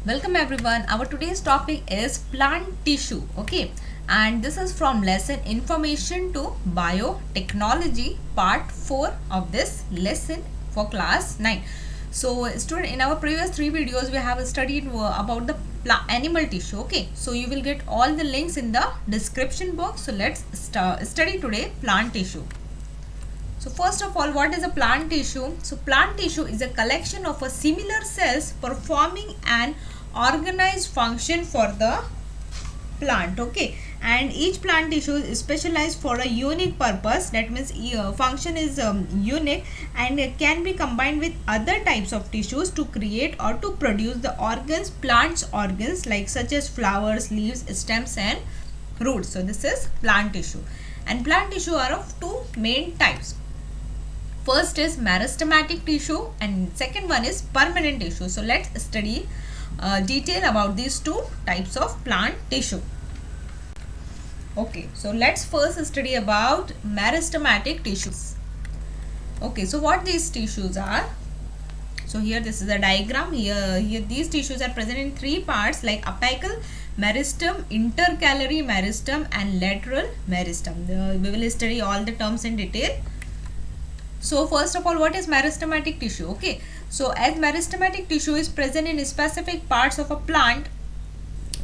Welcome everyone. Our today's topic is plant tissue. Okay, and this is from lesson Information to Biotechnology part 4 of this lesson for class 9. So student, in our previous 3 videos we have studied about the animal tissue. Okay, so you will get all the links in the description box. So let's study today plant tissue. So first of all, what is a plant tissue? So plant tissue is a collection of a similar cells performing an organized function for the plant. Okay, and each plant tissue is specialized for a unique purpose. That means function is unique and it can be combined with other types of tissues to create or to produce the organs, plants organs like such as flowers, leaves, stems and roots. So this is plant tissue, and plant tissue are of two main types. First is meristematic tissue and second one is permanent tissue. So let's study detail about these two types of plant tissue. Okay, so let's first study about meristematic tissues. Okay, so what these tissues are? So here this is a diagram. Here these tissues are present in three parts like apical meristem, intercalary meristem and lateral meristem. We will study all the terms in detail. So first of all, what is meristematic tissue? Okay, so as meristematic tissue is present in specific parts of a plant,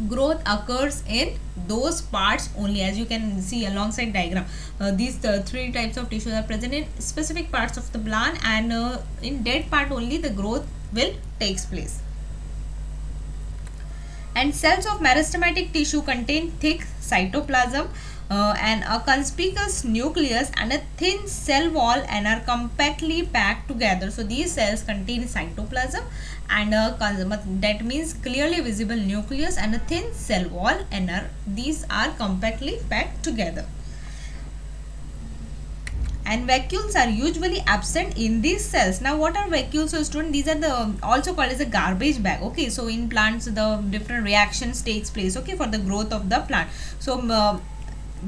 growth occurs in those parts only. As you can see alongside diagram, these three types of tissues are present in specific parts of the plant, and in that part only the growth will takes place. And cells of meristematic tissue contain thick cytoplasm and a conspicuous nucleus and a thin cell wall and are compactly packed together. So these cells contain cytoplasm and that means clearly visible nucleus and a thin cell wall, and these are compactly packed together. And vacuoles are usually absent in these cells. Now what are vacuoles? So student, these are the also called as a garbage bag. Okay, so in plants the different reactions takes place, okay, for the growth of the plant. So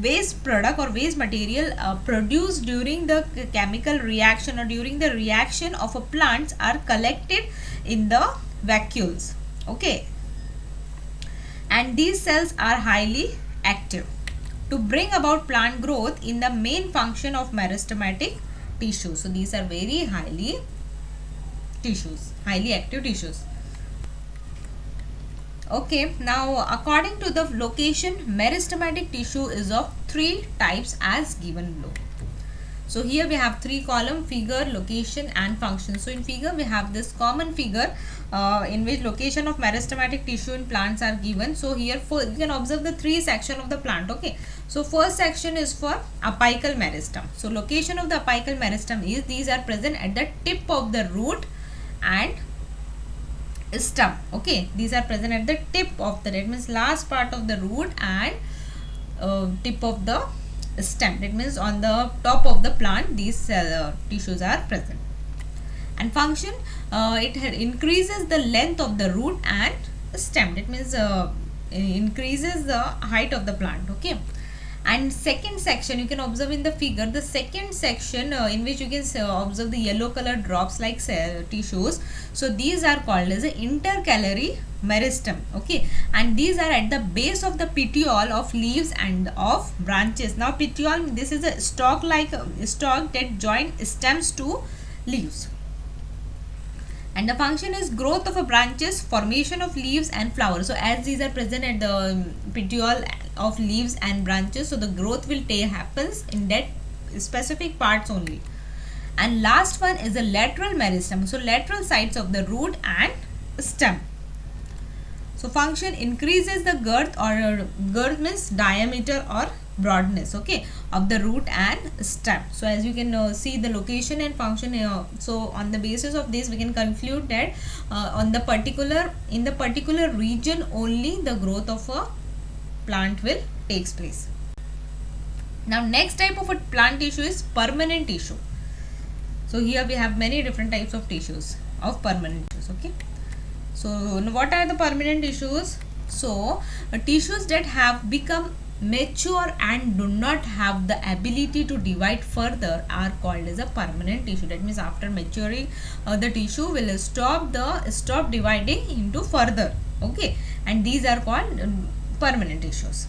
waste product or waste material produced during the chemical reaction or during the reaction of a plants are collected in the vacuoles. Okay, and these cells are highly active to bring about plant growth in the main function of meristematic tissue. So these are very highly active tissues. Okay, now according to the location, meristematic tissue is of three types as given below. So here we have three column: figure, location and function. So in figure we have this common figure in which location of meristematic tissue in plants are given. So here you can observe the three section of the plant. Okay, so first section is for apical meristem. So location of the apical meristem is these are present at the tip of the root and stem. Okay, these are present at the tip of the, that means last part of the root and tip of the stem. That means on the top of the plant these tissues are present. And function, it increases the length of the root and stem. That means increases the height of the plant. Okay, and second section you can observe in the figure, the second section in which you can observe the yellow color drops like tissues. So these are called as a intercalary meristem. Okay, and these are at the base of the petiole of leaves and of branches. Now petiole, this is a stalk like stalk that join stems to leaves, and the function is growth of a branches, formation of leaves and flowers. So as these are present at the petiole of leaves and branches, so the growth will happens in that specific parts only. And last one is the lateral meristem. So lateral sides of the root and stem. So function increases the girth, or girth means diameter or broadness, okay, of the root and stem. So as you can see the location and function, so on the basis of this we can conclude that in the particular region only the growth of a plant will takes place. Now next type of a plant tissue is permanent tissue. So here we have many different types of tissues of permanent tissues. Okay, so what are the permanent tissues? So tissues that have become mature and do not have the ability to divide further are called as a permanent tissue. That means after maturing, the tissue will stop dividing into further. Okay, and these are called permanent tissues.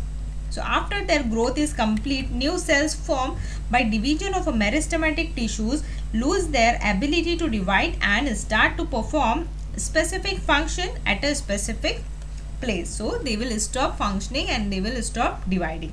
So after their growth is complete, new cells formed by division of a meristematic tissues lose their ability to divide and start to perform specific function at a specific place. So they will stop functioning and they will stop dividing,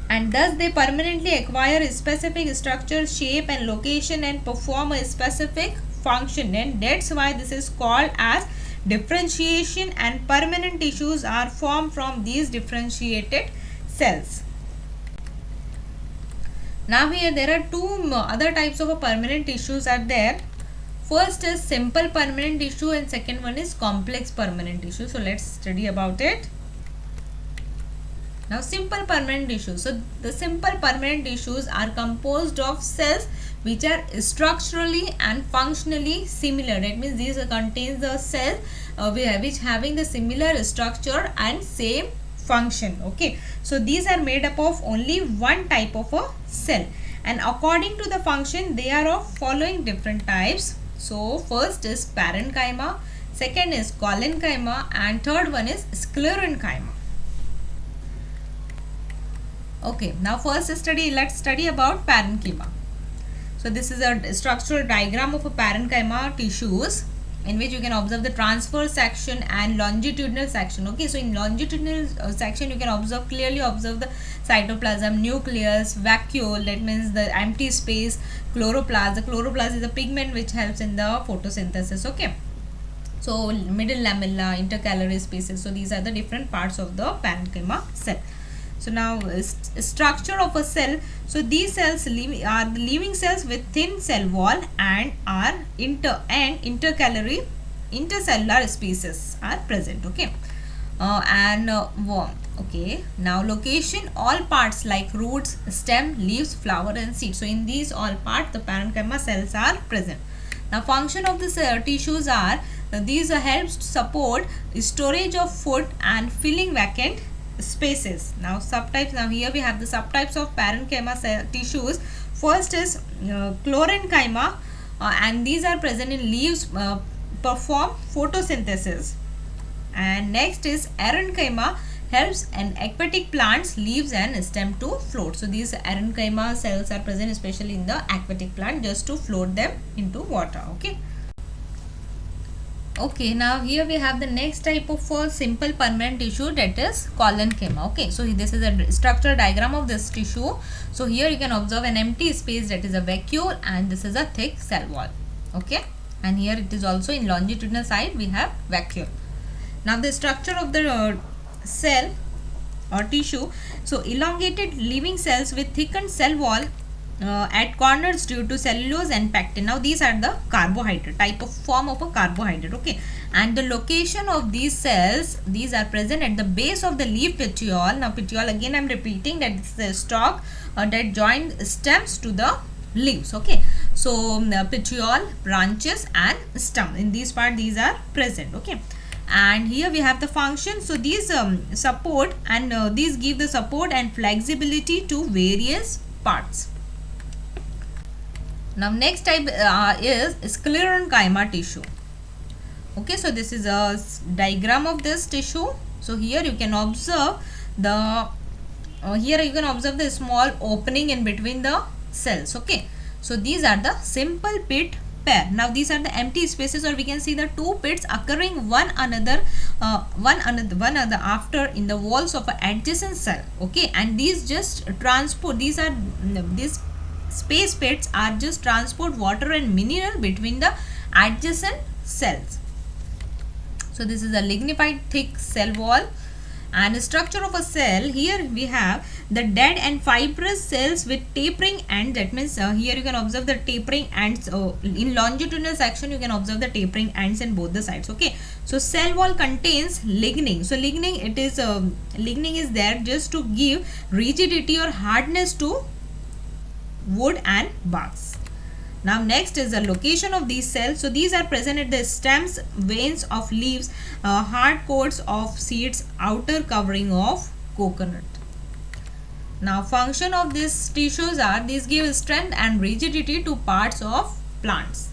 and thus they permanently acquire a specific structure, shape and location and perform a specific function, and that's why this is called as differentiation, and permanent tissues are formed from these differentiated cells. Now here there are two other types of permanent tissues are there. First is simple permanent tissue and second one is complex permanent tissue. So let's study about it. Now simple permanent tissues. So the simple permanent tissues are composed of cells which are structurally and functionally similar. That means these contains the cell which having the similar structure and same function. Okay, so these are made up of only one type of a cell, and according to the function they are of following different types. So first is parenchyma, second is collenchyma, and third one is sclerenchyma. Okay, now first let's study about parenchyma. So this is a structural diagram of a parenchyma tissues, in which you can observe the transverse section and longitudinal section. Okay, so in longitudinal section you can clearly observe the cytoplasm, nucleus, vacuole, that means the empty space, chloroplast. The chloroplast is a pigment which helps in the photosynthesis. Okay, so middle lamella, intercalary spaces. So these are the different parts of the parenchyma cell. So now structure of a cell. So these cells are the living cells with thin cell wall and are intercellular spaces are present. Okay, okay, now location, all parts like roots, stem, leaves, flower and seed. So in these all parts the parenchyma cells are present. Now function of the tissues are these helps to support storage of food and filling vacant spaces. Now subtypes. Now here we have the subtypes of parenchyma cell tissues. First is chlorenchyma, and these are present in leaves, perform photosynthesis. And next is erenchyma, helps in aquatic plants, leaves and stem to float. So these erenchyma cells are present especially in the aquatic plant, just to float them into water. Okay. Okay, now here we have the next type of simple permanent tissue, that is collenchyma. Okay, so this is a structural diagram of this tissue. So here you can observe an empty space, that is a vacuole, and this is a thick cell wall. Okay, and here it is also in longitudinal side we have vacuole. Now the structure of the cell or tissue. So elongated living cells with thickened cell wall at corners due to cellulose and pectin. Now these are the carbohydrate type of form of a carbohydrate. Okay, and the location of these cells, these are present at the base of the leaf petiole. Now petiole, again I am repeating, that is the stalk that join stems to the leaves. Okay, so petiole, branches and stem, in this part these are present. Okay, and here we have the function. So these support and these give the support and flexibility to various parts. Now next type is sclerenchyma tissue. Okay, so this is a diagram of this tissue. So here you can observe the small opening in between the cells. Okay, so these are the simple pit pair. Now these are the empty spaces, or we can see the two pits occurring one another after in the walls of an adjacent cell. Okay, and these just transport, these space pits are just transport water and mineral between the adjacent cells. So this is a lignified thick cell wall. And the structure of a cell, here we have the dead and fibrous cells with tapering ends. That means here you can observe the tapering ends. In longitudinal section you can observe the tapering ends in both the sides. Okay, so cell wall contains lignin. So lignin is there just to give rigidity or hardness to wood and barks. Now next is the location of these cells. So these are present at the stems, veins of leaves, hard coats of seeds, outer covering of coconut. Now function of these tissues are, these give strength and rigidity to parts of plants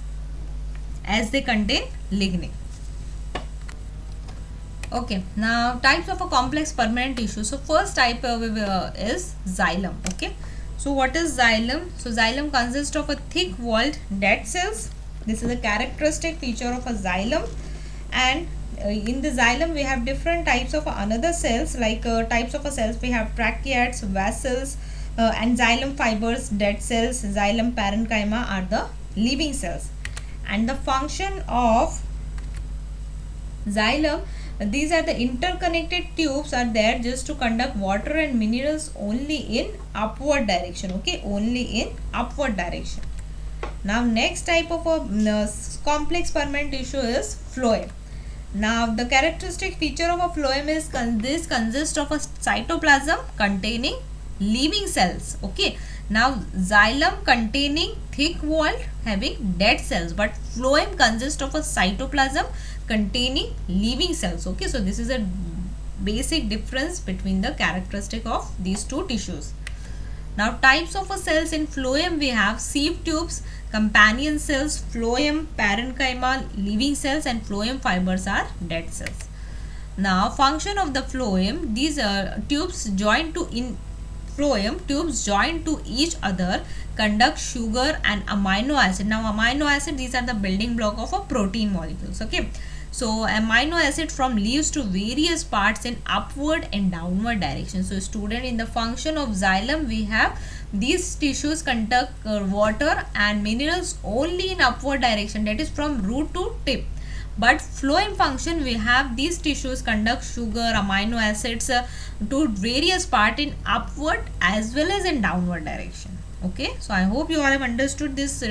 as they contain lignin. Okay, now types of a complex permanent tissue. So first type is xylem. Okay, so what is xylem? So xylem consists of a thick walled dead cells. This is a characteristic feature of a xylem. And in the xylem we have different types of another cells, like types of a cells we have tracheids, vessels, and xylem fibers, dead cells, xylem parenchyma are the living cells. And the function of xylem, these are the interconnected tubes are there just to conduct water and minerals only in upward direction. Okay, only in upward direction. Now next type of a complex permanent tissue is phloem. Now the characteristic feature of a phloem is this consists of a cytoplasm containing living cells. Okay, now xylem containing thick walled having dead cells, but phloem consists of a cytoplasm containing living cells. Okay, so this is a basic difference between the characteristic of these two tissues. Now types of a cells in phloem we have sieve tubes, companion cells, phloem parenchyma, living cells, and phloem fibers are dead cells. Now function of the phloem, these tubes joined to each other conduct sugar and amino acid. Now amino acid, these are the building block of a protein molecules. Okay, so amino acid from leaves to various parts in upward and downward direction. So student, in the function of xylem we have these tissues conduct water and minerals only in upward direction, that is from root to tip. But phloem function we have these tissues conduct sugar, amino acids to various part in upward as well as in downward direction. Okay, so I hope you all have understood this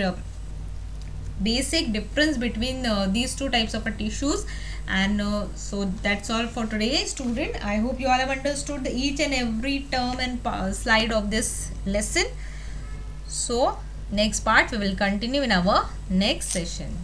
basic difference between these two types of tissues. And so that's all for today, student. I hope you all have understood each and every term and slide of this lesson. So next part we will continue in our next session.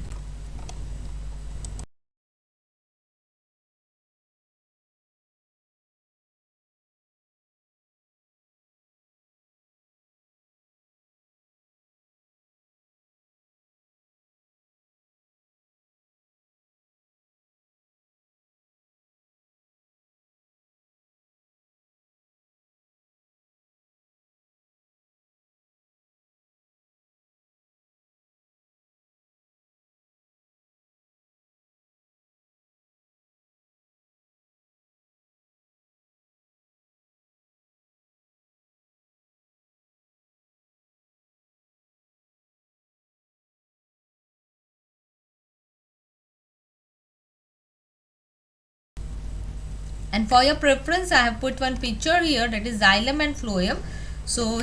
And for your preference, I have put one picture here, that is xylem and phloem. So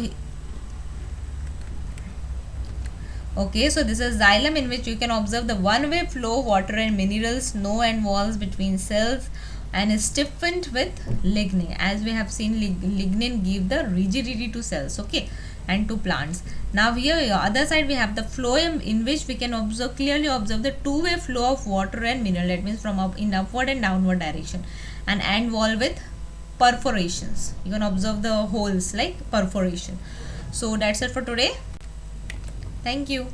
okay, so this is xylem, in which you can observe the one-way flow, water and minerals, no end walls between cells, and is stiffened with lignin. As we have seen, lignin give the rigidity to cells, okay, and to plants. Now here other side we have the phloem, in which we can clearly observe the two-way flow of water and mineral, that means from in upward and downward direction, and end wall with perforations. You can observe the holes like perforation. So that's it for today. Thank you.